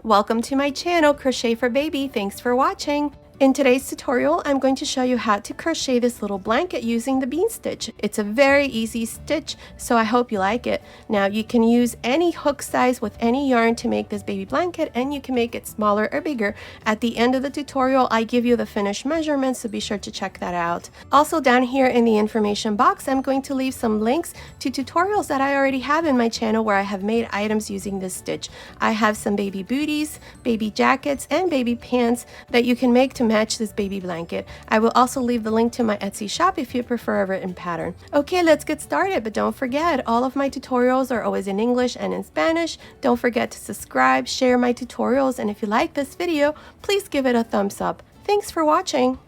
Welcome to my channel, Crochet for Baby. Thanks for watching. In today's tutorial, I'm going to show you how to crochet this little blanket using the bean stitch. It's a very easy stitch, so I hope you like it. Now you can use any hook size with any yarn to make this baby blanket, and you can make it smaller or bigger. At the end of the tutorial, I give you the finished measurements, so be sure to check that out. Also down here in the information box, I'm going to leave some links to tutorials that I already have in my channel where I have made items using this stitch. I have some baby booties, baby jackets, and baby pants that you can make to match this baby blanket. I will also leave the link to my Etsy shop if you prefer a written pattern. Okay, let's get started, but don't forget, all of my tutorials are always in English and in Spanish. Don't forget to subscribe, share my tutorials, and if you like this video, please give it a thumbs up. Thanks for watching.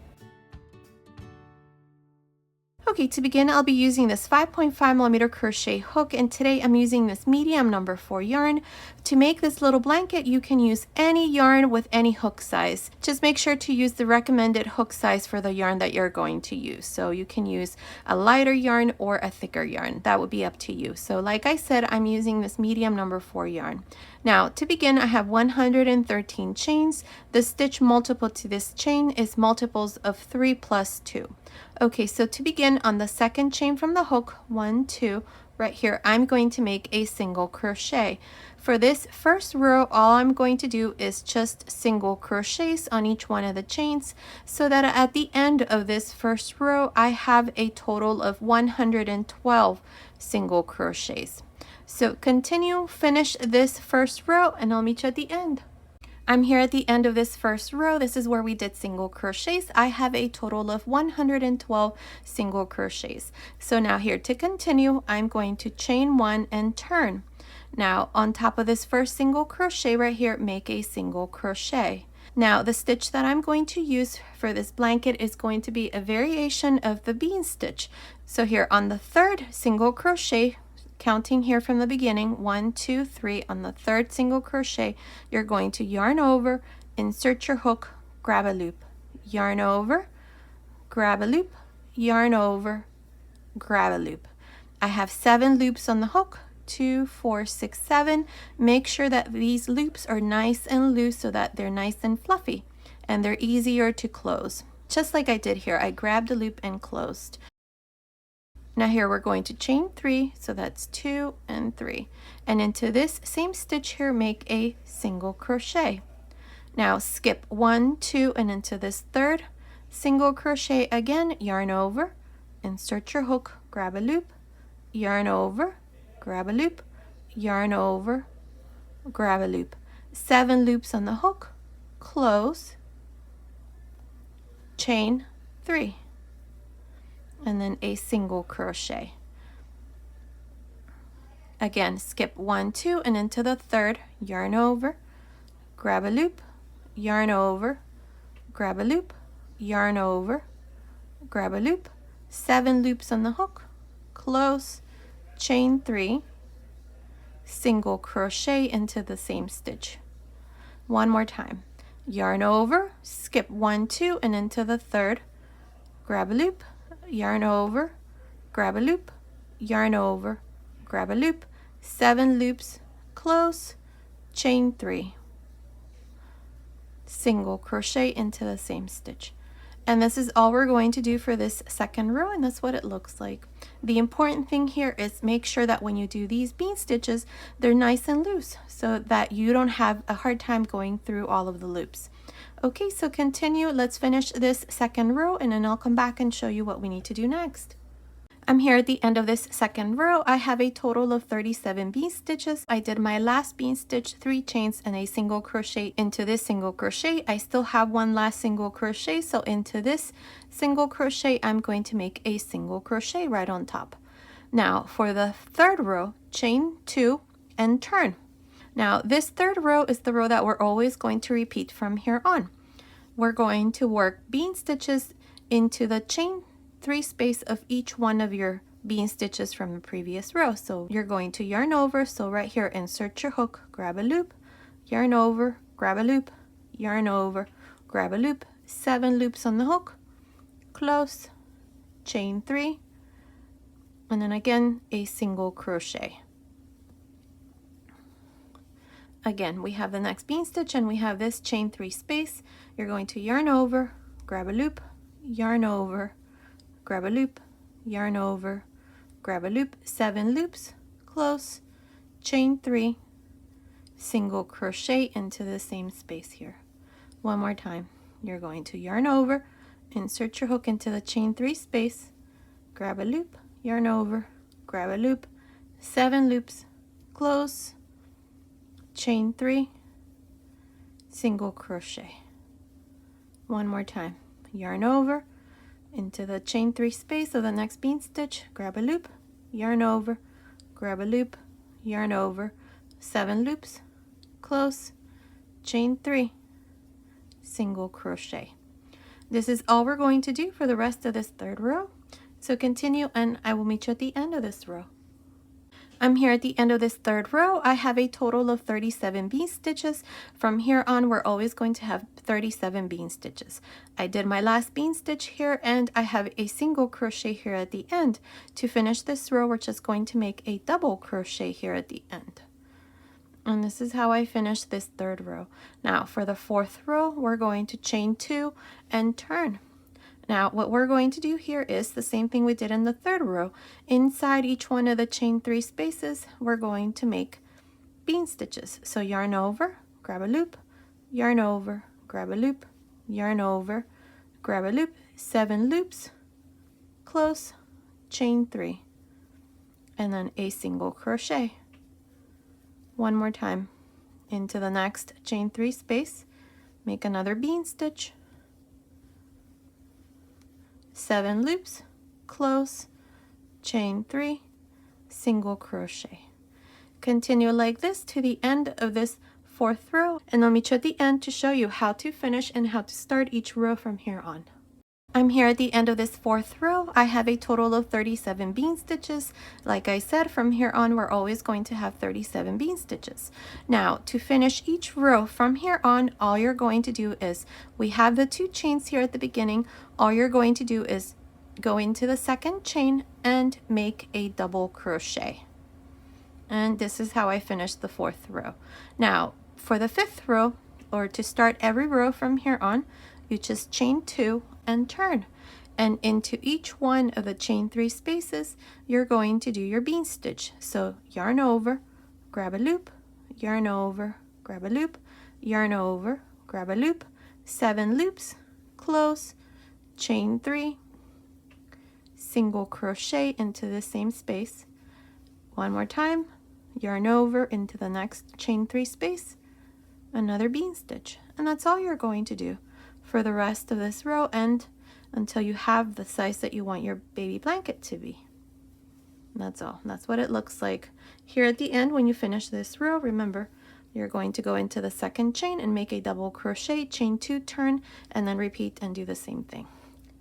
Okay, to begin, I'll be using this 5.5mm crochet hook, and today I'm using this medium number 4 yarn. To make this little blanket, you can use any yarn with any hook size. Just make sure to use the recommended hook size for the yarn that you're going to use. So you can use a lighter yarn or a thicker yarn. That would be up to you. So like I said, I'm using this medium number 4 yarn. Now, to begin, I have 113 chains. The stitch multiple to this chain is multiples of 3 plus 2. Okay, so to begin, on the second chain from the hook, 1, 2, right here, I'm going to make a single crochet. For this first row, all I'm going to do is just single crochets on each one of the chains, so that at the end of this first row, I have a total of 112 single crochets. So continue, finish this first row, and I'll meet you at the end. I'm here at the end of this first row. This is where we did single crochets. I have a total of 112 single crochets. So now here to continue, I'm going to chain 1 and turn. Now on top of this first single crochet right here, make a single crochet. Now the stitch that I'm going to use for this blanket is going to be a variation of the bean stitch. So here on the third single crochet, counting here from the beginning, 1, 2, 3, on the third single crochet, you're going to yarn over, insert your hook, grab a loop, yarn over, grab a loop, yarn over, grab a loop. I have 7 loops on the hook, 2, 4, 6, 7. Make sure that these loops are nice and loose so that they're nice and fluffy and they're easier to close. Just like I did here, I grabbed a loop and closed. Now here we're going to chain 3, so that's 2 and 3, and into this same stitch here, make a single crochet. Now skip 1, 2, and into this third single crochet again, yarn over, insert your hook, grab a loop, yarn over, grab a loop, yarn over, grab a loop. 7 loops on the hook, close, chain 3. And then a single crochet. Again, skip 1, 2, and into the third, yarn over, grab a loop, yarn over, grab a loop, yarn over, grab a loop. 7 loops on the hook, close, chain 3, single crochet into the same stitch. One more time, yarn over, skip 1, 2, and into the third, grab a loop, yarn over, grab a loop, yarn over, grab a loop. 7 loops, close, chain 3, single crochet into the same stitch. And this is all we're going to do for this second row, and that's what it looks like. The important thing here is make sure that when you do these bean stitches, they're nice and loose so that you don't have a hard time going through all of the loops. Okay, so continue. Let's finish this second row, and then I'll come back and show you what we need to do next. I'm here at the end of this second row. I have a total of 37 bean stitches. I did my last bean stitch, 3 chains and a single crochet into this single crochet. I still have one last single crochet, so into this single crochet, I'm going to make a single crochet right on top. Now for the third row, chain 2 and turn. Now this third row is the row that we're always going to repeat from here on. We're going to work bean stitches into the chain 3 space of each one of your bean stitches from the previous row. So you're going to yarn over, so right here, insert your hook, grab a loop, yarn over, grab a loop, yarn over, grab a loop. 7 loops on the hook, close, chain 3, and then again a single crochet. Again, we have the next bean stitch and we have this chain 3 space. You're going to yarn over, grab a loop, yarn over, grab a loop, yarn over, grab a loop, 7 loops, close, chain 3, single crochet into the same space here. One more time. You're going to yarn over, insert your hook into the chain 3 space, grab a loop, yarn over, grab a loop, 7 loops, close, chain 3, single crochet. One more time. Yarn over into the chain 3 space of the next bean stitch, grab a loop, yarn over, grab a loop, yarn over, 7 loops, close, chain 3, single crochet. This is all we're going to do for the rest of this third row. So continue and I will meet you at the end of this row. I'm here at the end of this third row. I have a total of 37 bean stitches. From here on, we're always going to have 37 bean stitches. I did my last bean stitch here and I have a single crochet here at the end. To finish this row, we're just going to make a double crochet here at the end. And this is how I finish this third row. Now for the fourth row, we're going to chain 2 and turn. Now what we're going to do here is the same thing we did in the third row. Inside each one of the chain 3 spaces, we're going to make bean stitches. So yarn over, grab a loop, yarn over, grab a loop, yarn over, grab a loop, 7 loops, close, chain 3, and then a single crochet. One more time. Into the next chain 3 space, make another bean stitch, 7 loops, close, chain 3, single crochet. Continue like this to the end of this fourth row, and I'll meet you at the end to show you how to finish and how to start each row from here on. I'm here at the end of this fourth row. I have a total of 37 bean stitches. Like I said, from here on, we're always going to have 37 bean stitches. Now, to finish each row from here on, all you're going to do is, we have the 2 chains here at the beginning. All you're going to do is go into the second chain and make a double crochet. And this is how I finished the fourth row. Now, for the fifth row, or to start every row from here on, you just chain 2 and turn, and into each one of the chain 3 spaces you're going to do your bean stitch. So yarn over, grab a loop, yarn over, grab a loop, yarn over, grab a loop, 7 loops, close, chain 3, single crochet into the same space. One more time, yarn over into the next chain 3 space, another bean stitch, and that's all you're going to do for the rest of this row and until you have the size that you want your baby blanket to be. And that's all. That's what it looks like. Here at the end, when you finish this row, remember, you're going to go into the second chain and make a double crochet, chain 2, turn, and then repeat and do the same thing.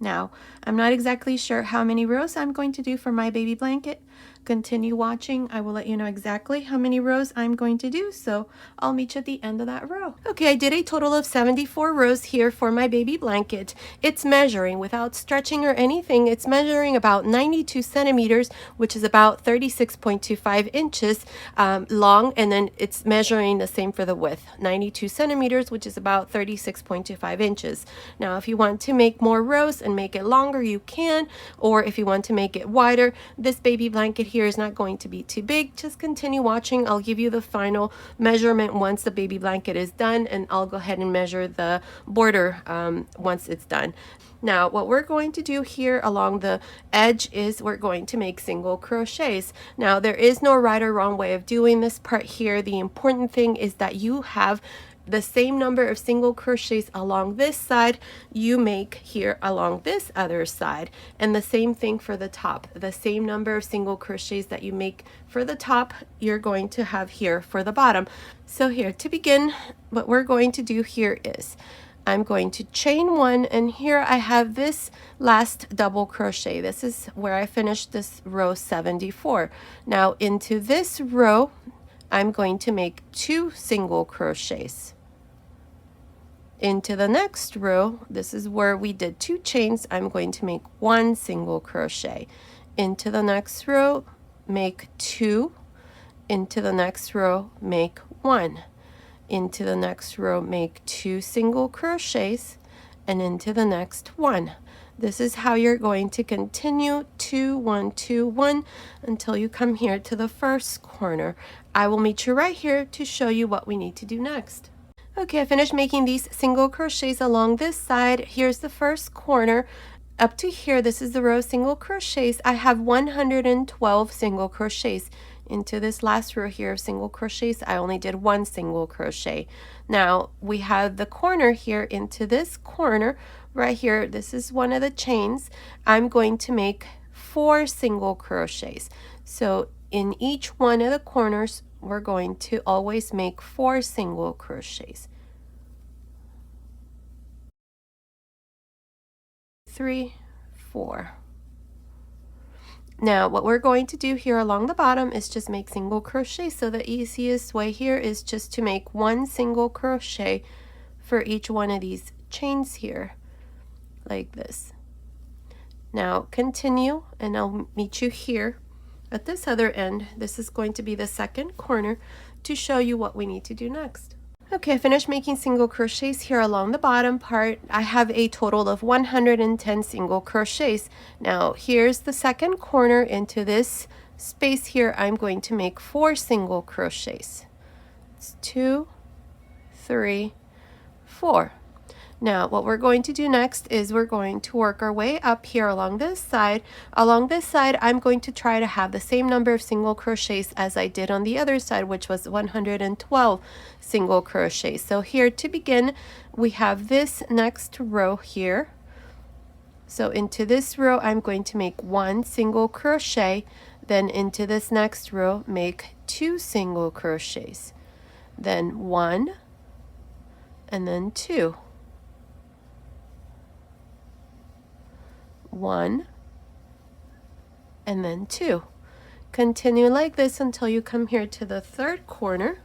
Now, I'm not exactly sure how many rows I'm going to do for my baby blanket. Continue watching. I will let you know exactly how many rows I'm going to do, so I'll meet you at the end of that row. Okay, I did a total of 74 rows here for my baby blanket. It's measuring, without stretching or anything, it's measuring about 92 centimeters, which is about 36.25 inches long, and then it's measuring the same for the width, 92 centimeters, which is about 36.25 inches. Now, if you want to make more rows and make it longer, you can, or if you want to make it wider, this baby blanket here is not going to be too big. Just continue watching. I'll give you the final measurement once the baby blanket is done, and I'll go ahead and measure the border once it's done. Now, what we're going to do here along the edge is we're going to make single crochets. Now, there is no right or wrong way of doing this part here. The important thing is that you have the same number of single crochets along this side you make here along this other side, and the same thing for the top. The same number of single crochets that you make for the top you're going to have here for the bottom. So here, to begin, what we're going to do here is I'm going to chain 1, and here I have this last double crochet. This is where I finished this row 74. Now into this row I'm going to make 2 single crochets. Into the next row, this is where we did 2 chains, I'm going to make 1 single crochet. Into the next row, make 2. Into the next row, make 1. into the next row make 2 single crochets, and into the next one. This is how you're going to continue 2 1 2 1 until you come here to the first corner. I will meet you right here to show you what we need to do next. Okay, I finished making these single crochets along this side. Here's the first corner. Up to here, this is the row of single crochets. I have 112 single crochets. Into this last row here of single crochets, I only did 1 single crochet. Now we have the corner here. Into this corner right here, this is one of the chains. I'm going to make 4 single crochets. So in each one of the corners, we're going to always make 4 single crochets. 3, 4. Now what we're going to do here along the bottom is just make single crochet. So the easiest way here is just to make 1 single crochet for each one of these chains here, like this. Now continue, and I'll meet you here at this other end. This is going to be the second corner to show you what we need to do next. Okay, I finished making single crochets here along the bottom part. I have a total of 110 single crochets. Now here's the second corner. Into this space here, I'm going to make 4 single crochets. It's 2, 3, 4. Now what we're going to do next is we're going to work our way up here along this side. Along this side, I'm going to try to have the same number of single crochets as I did on the other side, which was 112 single crochets. So here to begin, we have this next row here. So into this row, I'm going to make 1 single crochet. Then into this next row, make 2 single crochets. Then 1, and then 2. 1, and then 2. Continue like this until you come here to the third corner.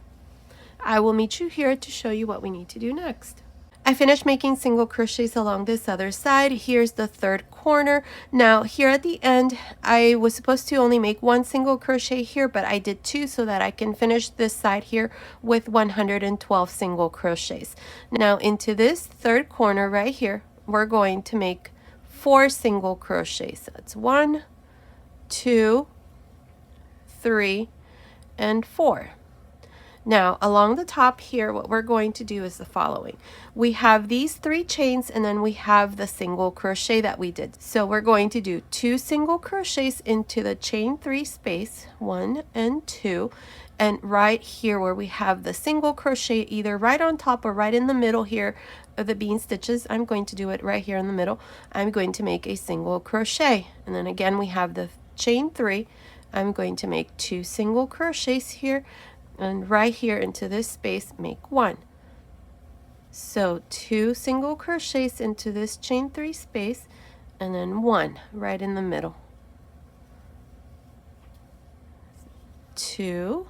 I will meet you here to show you what we need to do next. I finished making single crochets along this other side. Here's the third corner. Now here at the end, I was supposed to only make 1 single crochet here, but I did 2 so that I can finish this side here with 112 single crochets. Now into this third corner right here, we're going to make 4 single crochets. That's 1, 2, 3, and 4. Now along the top here, what we're going to do is the following. We have these 3 chains, and then we have the single crochet that we did. So we're going to do 2 single crochets into the chain 3 space, 1 and 2. And right here where we have the single crochet, either right on top or right in the middle here of the bean stitches, I'm going to do it right here in the middle. I'm going to make a single crochet, and then again we have the chain 3. I'm going to make 2 single crochets here, and right here into this space make 1. So 2 single crochets into this chain 3 space, and then 1 right in the middle. 2,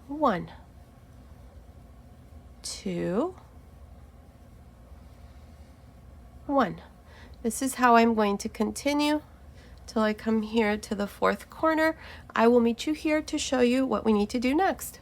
1, 2, 1. This is how I'm going to continue till I come here to the fourth corner. I will meet you here to show you what we need to do next.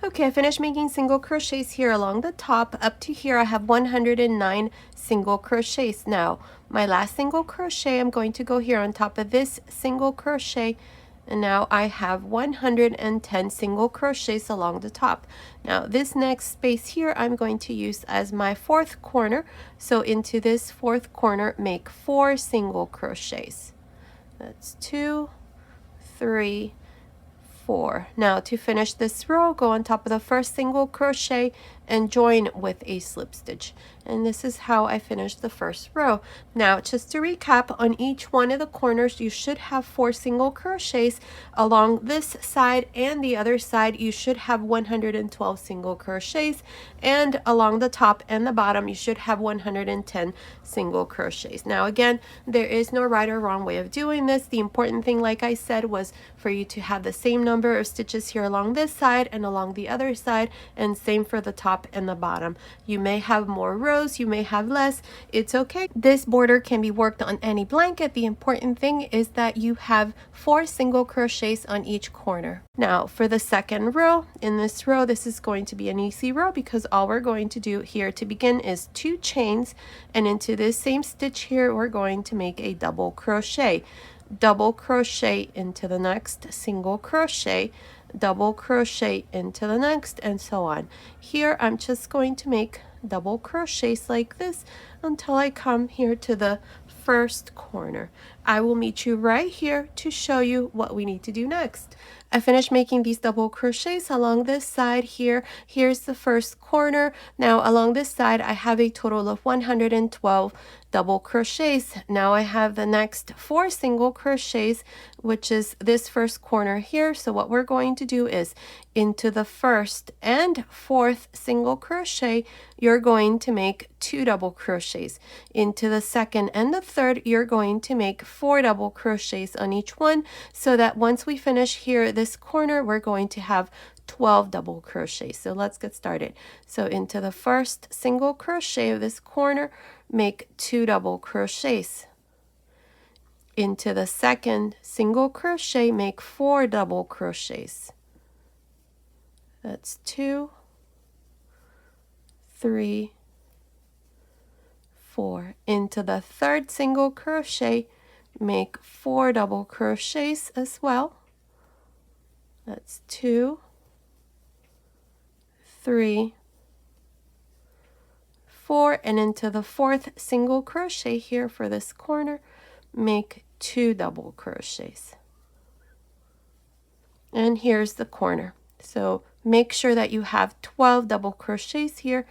Okay, I finished making single crochets here along the top. Up to here I have 109 single crochets. Now my last single crochet, I'm going to go here on top of this single crochet, and now I have 110 single crochets along the top. Now this next space here I'm going to use as my fourth corner. So into this fourth corner, make 4 single crochets. That's 2, 3, 4. Now to finish this row, go on top of the first single crochet and join with a slip stitch. And this is how I finished the first row. Now just to recap, on each one of the corners you should have 4 single crochets. Along this side and the other side you should have 112 single crochets, and along the top and the bottom you should have 110 single crochets. Now again, there is no right or wrong way of doing this. The important thing, like I said, was for you to have the same number of stitches here along this side and along the other side, and same for the top top and the bottom. You may have more rows, you may have less, it's okay. This border can be worked on any blanket. The important thing is that you have 4 single crochets on each corner. Now for the second row, in this row, this is going to be an easy row because all we're going to do here to begin is 2 chains, and into this same stitch here we're going to make a double crochet. Double crochet into the next single crochet, double crochet into the next, and so on. Here I'm just going to make double crochets like this until I come here to the first corner. I will meet you right here to show you what we need to do next. I finished making these double crochets along this side here. Here's the first corner. Now along this side I have a total of 112 double crochets. Now I have the next 4 single crochets, which is this first corner here. So what we're going to do is into the first and fourth single crochet, you're going to make 2 double crochets. Into the second and the third, you're going to make 4 double crochets on each one, so that once we finish here this corner, we're going to have 12 double crochets. So let's get started. So into the first single crochet of this corner, make 2 double crochets. Into the second single crochet, make 4 double crochets. That's 2, 3, 4. Into the third single crochet, make 4 double crochets as well. That's 2, 3, 4, and into the fourth single crochet here for this corner, make 2 double crochets. And here's the corner. So make sure that you have 12 double crochets here,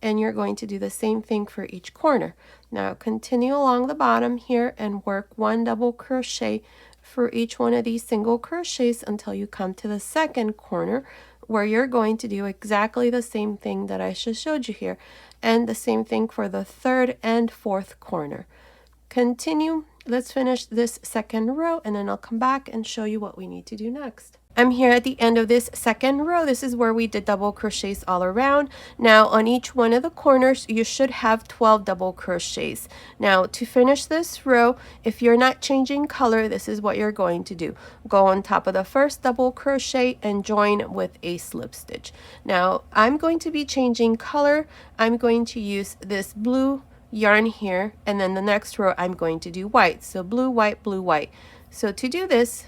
and you're going to do the same thing for each corner. Now continue along the bottom here and work 1 double crochet for each one of these single crochets until you come to the second corner, where you're going to do exactly the same thing that I just showed you here, and the same thing for the third and fourth corner. Continue. Let's finish this second row, and then I'll come back and show you what we need to do next. I'm here at the end of this second row. This is where we did double crochets all around. Now on each one of the corners you should have 12 double crochets. Now to finish this row, if you're not changing color, this is what you're going to do. Go on top of the first double crochet and join with a slip stitch. Now I'm going to be changing color. I'm going to use this blue yarn here, and then the next row I'm going to do white. So blue, white, blue, white. So to do this,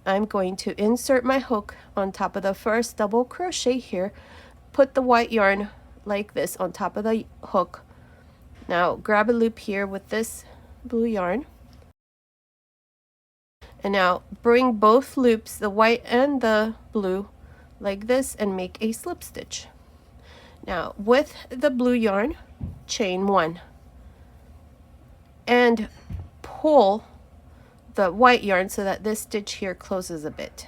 I'm going to insert my hook on top of the first double crochet here, put the white yarn like this on top of the hook. Now grab a loop here with this blue yarn, and now bring both loops, the white and the blue, like this, and make a slip stitch. Now with the blue yarn, chain 1 and pull the white yarn so that this stitch here closes a bit.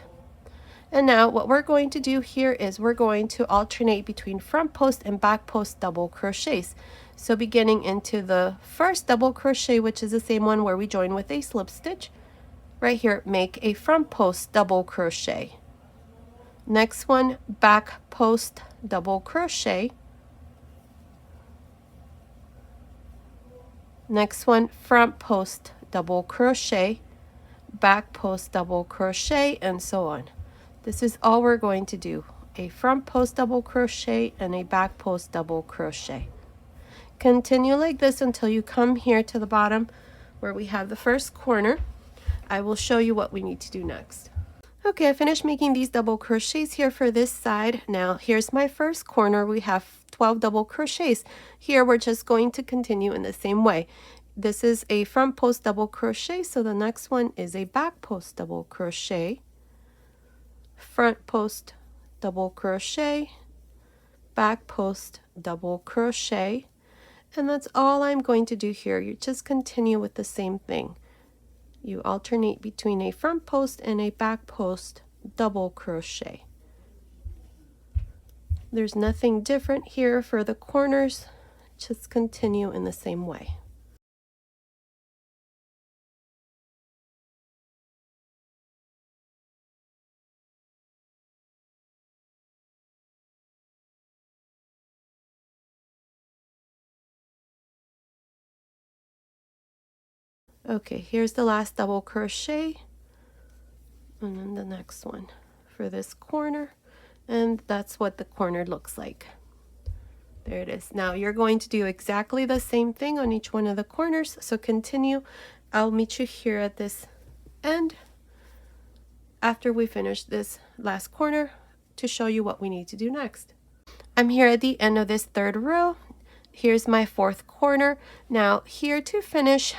And now what we're going to do here is we're going to alternate between front post and back post double crochets. So beginning into the first double crochet, which is the same one where we join with a slip stitch, right here, make a front post double crochet. Next one, back post double crochet. Next one, front post double crochet, back post double crochet, and so on. This is all we're going to do: a front post double crochet and a back post double crochet. Continue like this until you come here to the bottom where we have the first corner. I will show you what we need to do next. Okay, I finished making these double crochets here for this side. Now here's my first corner. We have 12 double crochets. Here we're just going to continue in the same way. This is a front post double crochet, so the next one is a back post double crochet, front post double crochet, back post double crochet, and that's all I'm going to do here. You just continue with the same thing. You alternate between a front post and a back post double crochet. There's nothing different here for the corners. Just continue in the same way. Okay, here's the last double crochet, and then the next one for this corner, and that's what the corner looks like. There it is. Now you're going to do exactly the same thing on each one of the corners, so continue. I'll meet you here at this end after we finish this last corner to show you what we need to do next. I'm here at the end of this third row. Here's my fourth corner. Now here to finish,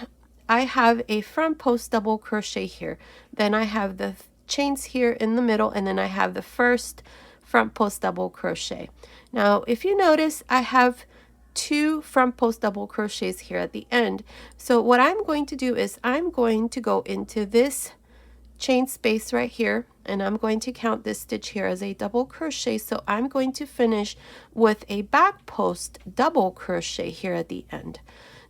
I have a front post double crochet here. Then I have the chains here in the middle, and then I have the first front post double crochet. Now if you notice, I have 2 front post double crochets here at the end. So what I'm going to do is I'm going to go into this chain space right here, and I'm going to count this stitch here as a double crochet. So I'm going to finish with a back post double crochet here at the end.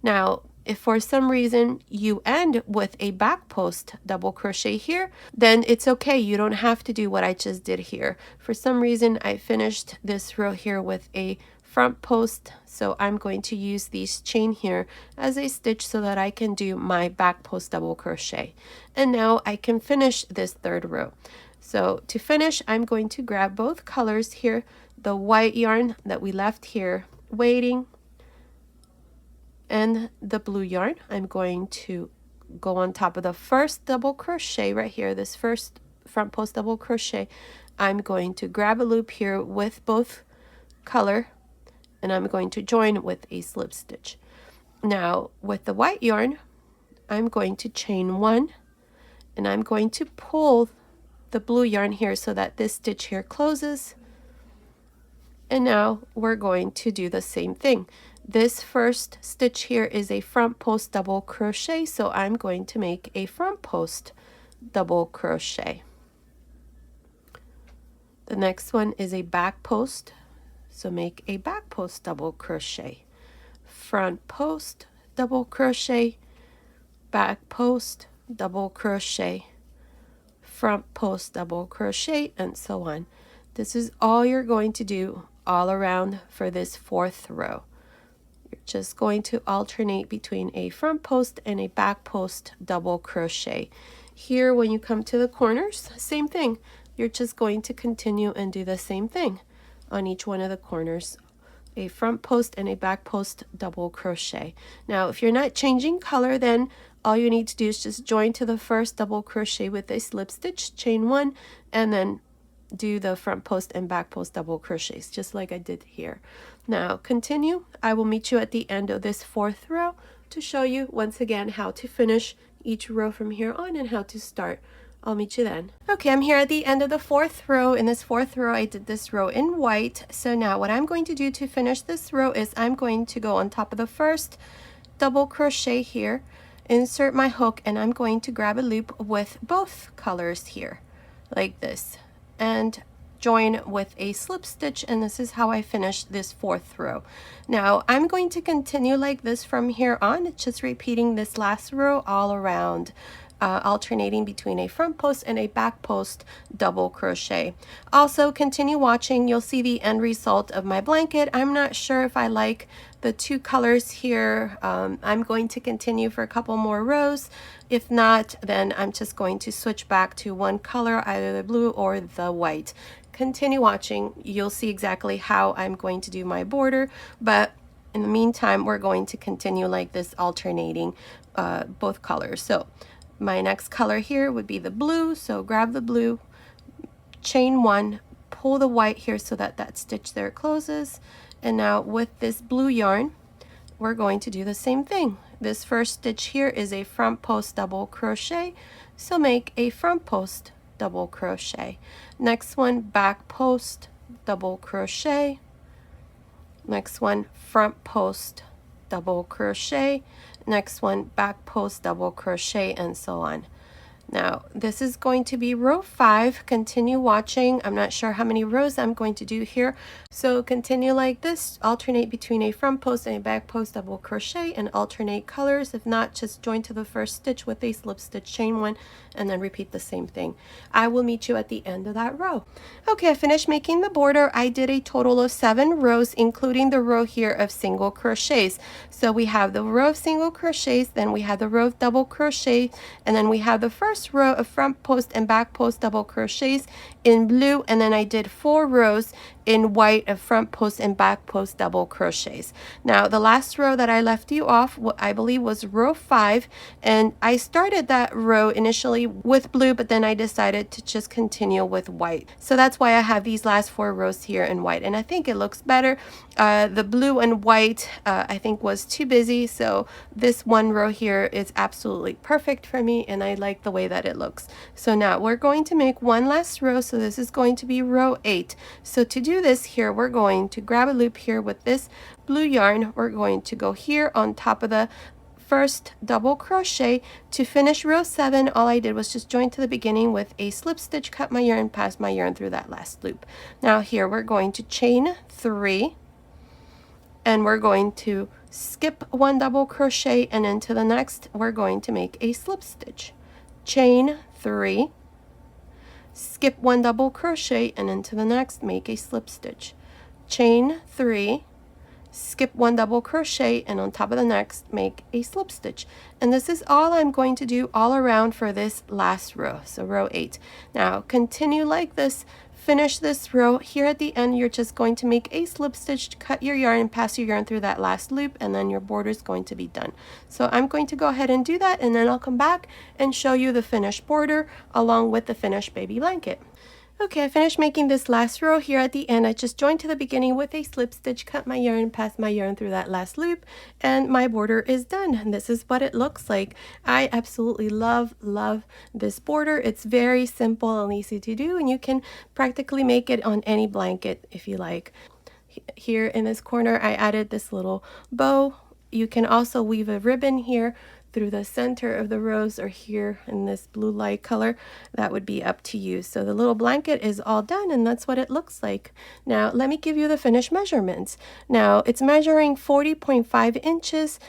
Now if for some reason you end with a back post double crochet here, then it's okay. You don't have to do what I just did here. For some reason I finished this row here with a front post, so I'm going to use these chain here as a stitch so that I can do my back post double crochet. And now I can finish this third row. So to finish, I'm going to grab both colors here, the white yarn that we left here waiting and the blue yarn. I'm going to go on top of the first double crochet right here, this first front post double crochet. I'm going to grab a loop here with both color, and I'm going to join with a slip stitch. Now with the white yarn, I'm going to chain 1, and I'm going to pull the blue yarn here so that this stitch here closes. And now we're going to do the same thing. This first stitch here is a front post double crochet, so I'm going to make a front post double crochet. The next one is a back post, so make a back post double crochet, front post double crochet, back post double crochet, front post double crochet, and so on. This is all you're going to do all around for this fourth row. You're just going to alternate between a front post and a back post double crochet. Here when you come to the corners, same thing. You're just going to continue and do the same thing on each one of the corners. A front post and a back post double crochet. Now if you're not changing color, then all you need to do is just join to the first double crochet with a slip stitch, chain 1, and then do the front post and back post double crochets just like I did here. Now continue. I will meet you at the end of this fourth row to show you once again how to finish each row from here on and how to start. I'll meet you then. Okay, I'm here at the end of the fourth row. In this fourth row, I did this row in white. So now what I'm going to do to finish this row is I'm going to go on top of the first double crochet here, insert my hook, and I'm going to grab a loop with both colors here like this and join with a slip stitch, and this is how I finish this fourth row. Now I'm going to continue like this from here on, just repeating this last row all around, alternating between a front post and a back post double crochet. Also continue watching, you'll see the end result of my blanket. I'm not sure if I like the 2 colors here. I'm going to continue for a couple more rows. If not, then I'm just going to switch back to one color, either the blue or the white. Continue watching, you'll see exactly how I'm going to do my border, but in the meantime we're going to continue like this, alternating both colors. So my next color here would be the blue, so grab the blue, chain 1, pull the white here so that that stitch there closes, and now with this blue yarn we're going to do the same thing. This first stitch here is a front post double crochet, so make a front post double crochet. Next one, back post double crochet. Next one, front post double crochet. Next one, back post double crochet, and so on. Now, this is going to be row 5. Continue watching. I'm not sure how many rows I'm going to do here. So continue like this. Alternate between a front post and a back post double crochet and alternate colors. If not, just join to the first stitch with a slip stitch, chain 1, and then repeat the same thing. I will meet you at the end of that row. Okay, I finished making the border. I did a total of 7 rows, including the row here of single crochets. So we have the row of single crochets, then we have the row of double crochet, and then we have the first row of front post and back post double crochets in blue, and then I did 4 rows in white of front post and back post double crochets. Now the last row that I left you off, what I believe was row 5, and I started that row initially with blue, but then I decided to just continue with white. So that's why I have these last 4 rows here in white, and I think it looks better. The blue and white I think was too busy, so this one row here is absolutely perfect for me, and I like the way that it looks. So now we're going to make one last row, so this is going to be row 8. So to do this here, we're going to grab a loop here with this blue yarn. We're going to go here on top of the first double crochet. To finish row 7, all I did was just join to the beginning with a slip stitch, cut my yarn, pass my yarn through that last loop. Now here we're going to chain 3, and we're going to skip 1 double crochet, and into the next we're going to make a slip stitch, chain 3, skip 1 double crochet, and into the next make a slip stitch, chain 3, skip 1 double crochet, and on top of the next make a slip stitch. And this is all I'm going to do all around for this last row, so row 8. Now continue like this. Finish this row. Here at the end, you're just going to make a slip stitch to cut your yarn and pass your yarn through that last loop, and then your border is going to be done. So I'm going to go ahead and do that, and then I'll come back and show you the finished border along with the finished baby blanket. Okay, I finished making this last row. Here at the end, I just joined to the beginning with a slip stitch, cut my yarn, pass my yarn through that last loop, and my border is done. And this is what it looks like. I absolutely love this border. It's very simple and easy to do, and you can practically make it on any blanket if you like. Here in this corner, I added this little bow. You can also weave a ribbon here through the center of the rows, or here in this blue light color. That would be up to you. So the little blanket is all done, and that's what it looks like. Now let me give you the finished measurements. Now it's measuring 40.5 inches,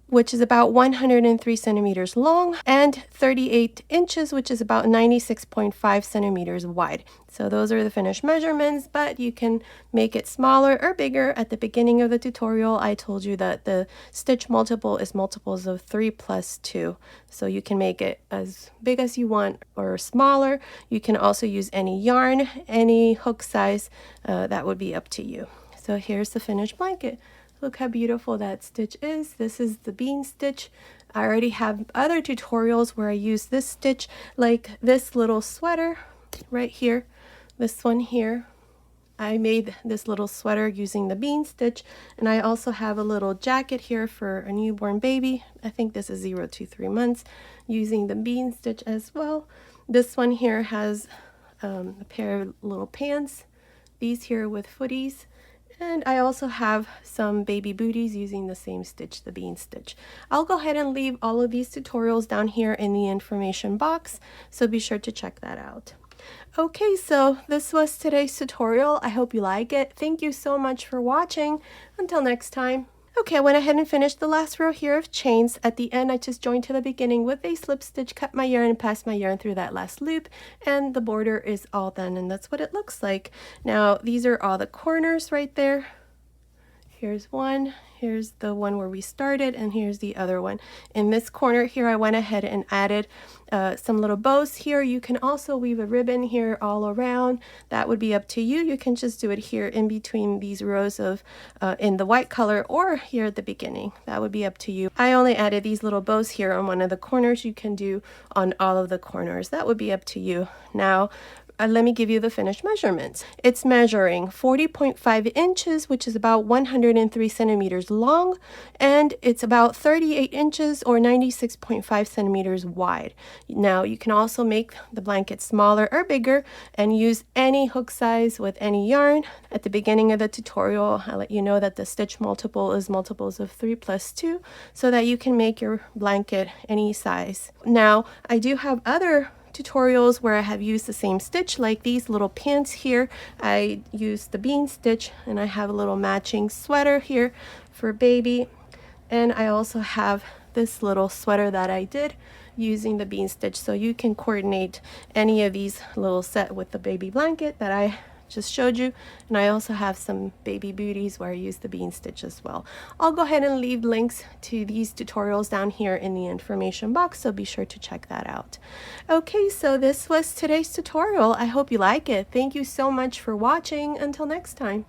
which is about 103 centimeters long, and 38 inches, which is about 96.5 centimeters wide. So those are the finished measurements, but you can make it smaller or bigger. At the beginning of the tutorial, I told you that the stitch multiple is multiples of 3 plus 2. So you can make it as big as you want or smaller. You can also use any yarn, any hook size. That would be up to you. So here's the finished blanket. Look how beautiful that stitch is. This is the bean stitch. I already have other tutorials where I use this stitch, like this little sweater right here. This one here, I made this little sweater using the bean stitch, and I also have a little jacket here for a newborn baby. I think this is 0 to 3 months, using the bean stitch as well. This one here has a pair of little pants, these here with footies. And I also have some baby booties using the same stitch, the bean stitch. I'll go ahead and leave all of these tutorials down here in the information box, so be sure to check that out. Okay, so this was today's tutorial. I hope you like it. Thank you so much for watching. Until next time. Okay, I went ahead and finished the last row here of chains. At the end, I just joined to the beginning with a slip stitch, cut my yarn, and passed my yarn through that last loop, and the border is all done, and that's what it looks like. Now, these are all the corners right there. Here's one, here's the one where we started, and here's the other one. In this corner here, I went ahead and added some little bows here. You can also weave a ribbon here all around. That would be up to you. You can just do it here in between these rows of in the white color, or here at the beginning. That would be up to you. I only added these little bows here on one of the corners. You can do on all of the corners. That would be up to you. Now, let me give you the finished measurements. It's measuring 40.5 inches, which is about 103 centimeters long, and it's about 38 inches or 96.5 centimeters wide. Now, you can also make the blanket smaller or bigger and use any hook size with any yarn. At the beginning of the tutorial, I let you know that the stitch multiple is multiples of 3 plus 2, so that you can make your blanket any size. Now, I do have other tutorials where I have used the same stitch, like these little pants here. I used the bean stitch, and I have a little matching sweater here for baby, and I also have this little sweater that I did using the bean stitch, so you can coordinate any of these little set with the baby blanket that I just showed you. And I also have some baby booties where I use the bean stitch as well. I'll go ahead and leave links to these tutorials down here in the information box, so be sure to check that out. Okay, so this was today's tutorial. I hope you like it. Thank you so much for watching. Until next time.